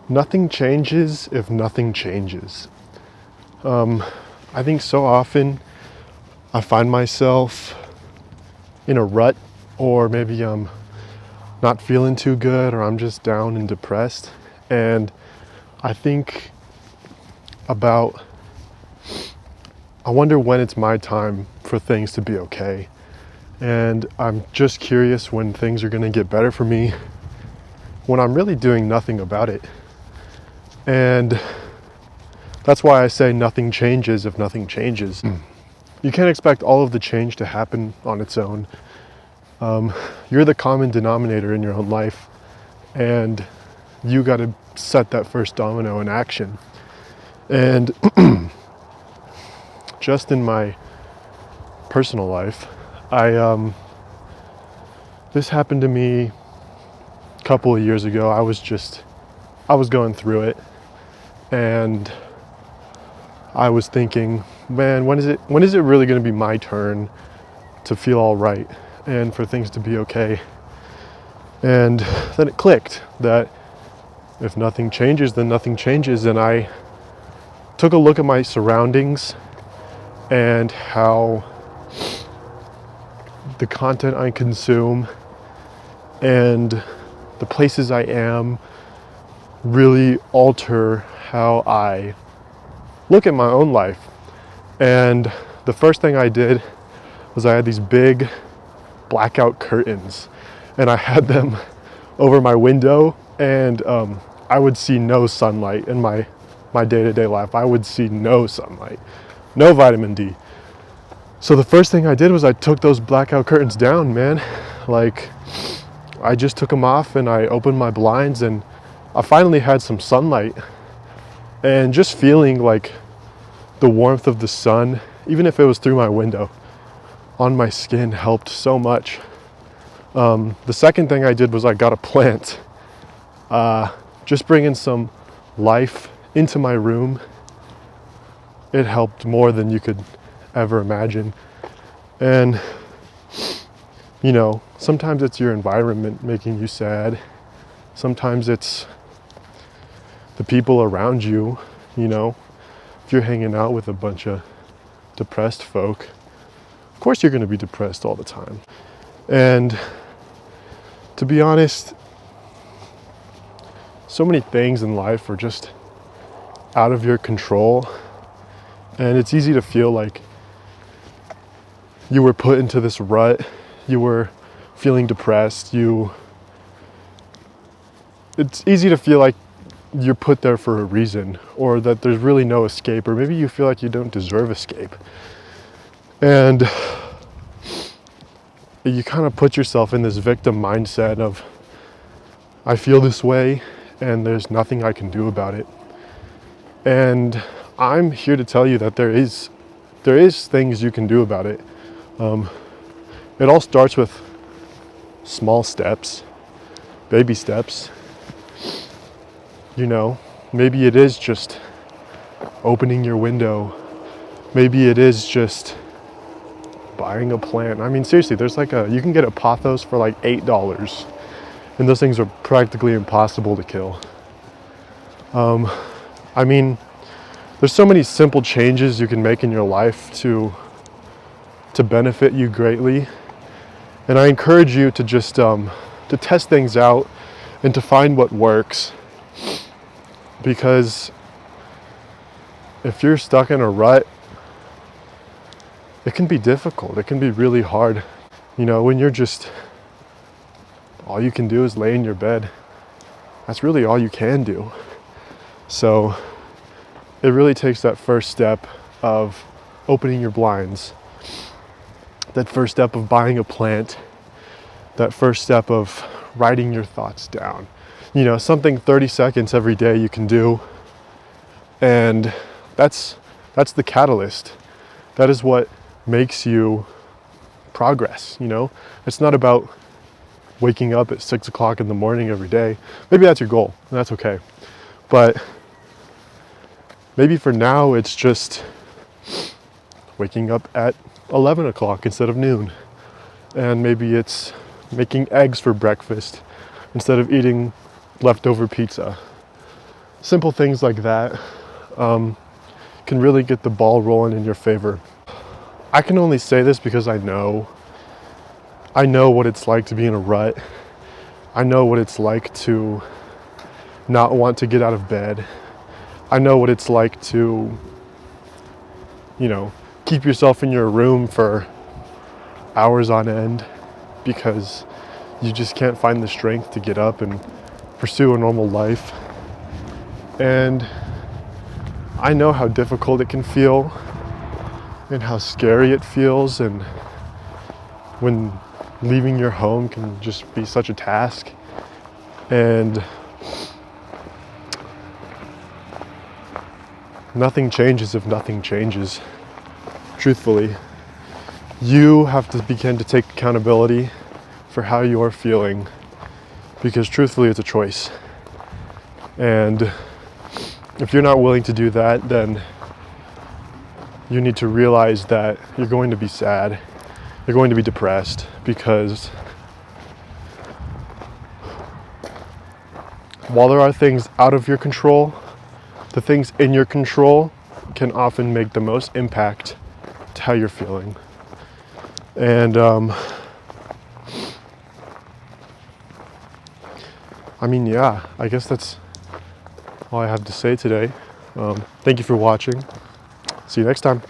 Nothing changes if nothing changes. I think so often I find myself in a rut, or maybe I'm not feeling too good, or I'm just down and depressed. And I think about, I wonder when it's my time for things to be okay. And I'm just curious when things are going to get better for me, when I'm really doing nothing about it. And that's why I say nothing changes if nothing changes. You can't expect all of the change to happen on its own. You're the common denominator in your own life, and you got to set that first domino in action. And just in my personal life, this happened to me a couple of years ago. I was going through it, and I was thinking, man, when is it really going to be my turn to feel all right and for things to be okay? And then it clicked that if nothing changes, then nothing changes. And I took a look at my surroundings and how the content I consume and the places I am really alter how I look at my own life. And the first thing I did was I had these big blackout curtains, and I had them over my window, and I would see no sunlight in my day-to-day life. I would see no sunlight, no vitamin D. So the first thing I did was I took those blackout curtains down, man. Like, I just took them off and I opened my blinds, and I finally had some sunlight. And just feeling like the warmth of the sun, even if it was through my window, on my skin helped so much. The second thing I did was I got a plant. Just bringing some life into my room, it helped more than you could ever imagine. And, you know, sometimes it's your environment making you sad. Sometimes it's the people around you, you know. If you're hanging out with a bunch of depressed folk, of course you're going to be depressed all the time. And to be honest, so many things in life are just out of your control, and it's easy to feel like you were put into this rut, you were feeling depressed, it's easy to feel like you're put there for a reason, or that there's really no escape, or maybe you feel like you don't deserve escape. And you kind of put yourself in this victim mindset of, I feel this way and there's nothing I can do about it. And I'm here to tell you that there is things you can do about it. It all starts with small steps, baby steps. You know, maybe it is just opening your window. Maybe it is just buying a plant. I mean, seriously, you can get a pothos for like $8, and those things are practically impossible to kill. I mean, there's so many simple changes you can make in your life to benefit you greatly. And I encourage you to just to test things out and to find what works. Because if you're stuck in a rut, it can be difficult. It can be really hard. You know, when all you can do is lay in your bed. That's really all you can do. So it really takes that first step of opening your blinds, that first step of buying a plant, that first step of writing your thoughts down. You know, something 30 seconds every day you can do. And that's the catalyst. That is what makes you progress, you know? It's not about waking up at 6 o'clock in the morning every day. Maybe that's your goal, and that's okay. But maybe for now, it's just waking up at 11 o'clock instead of noon. And maybe it's making eggs for breakfast instead of eating leftover pizza. simple things like that can really get the ball rolling in your favor. I can only say this because I know what it's like to be in a rut. I know what it's like to not want to get out of bed. I know what it's like to, keep yourself in your room for hours on end because you just can't find the strength to get up and pursue a normal life. And I know how difficult it can feel and how scary it feels, and when leaving your home can just be such a task. And nothing changes if nothing changes. Truthfully, you have to begin to take accountability for how you're feeling, because truthfully, it's a choice. And if you're not willing to do that, then you need to realize that you're going to be sad, you're going to be depressed, because while there are things out of your control, the things in your control can often make the most impact to how you're feeling. And I guess that's all I have to say today. Thank you for watching. See you next time.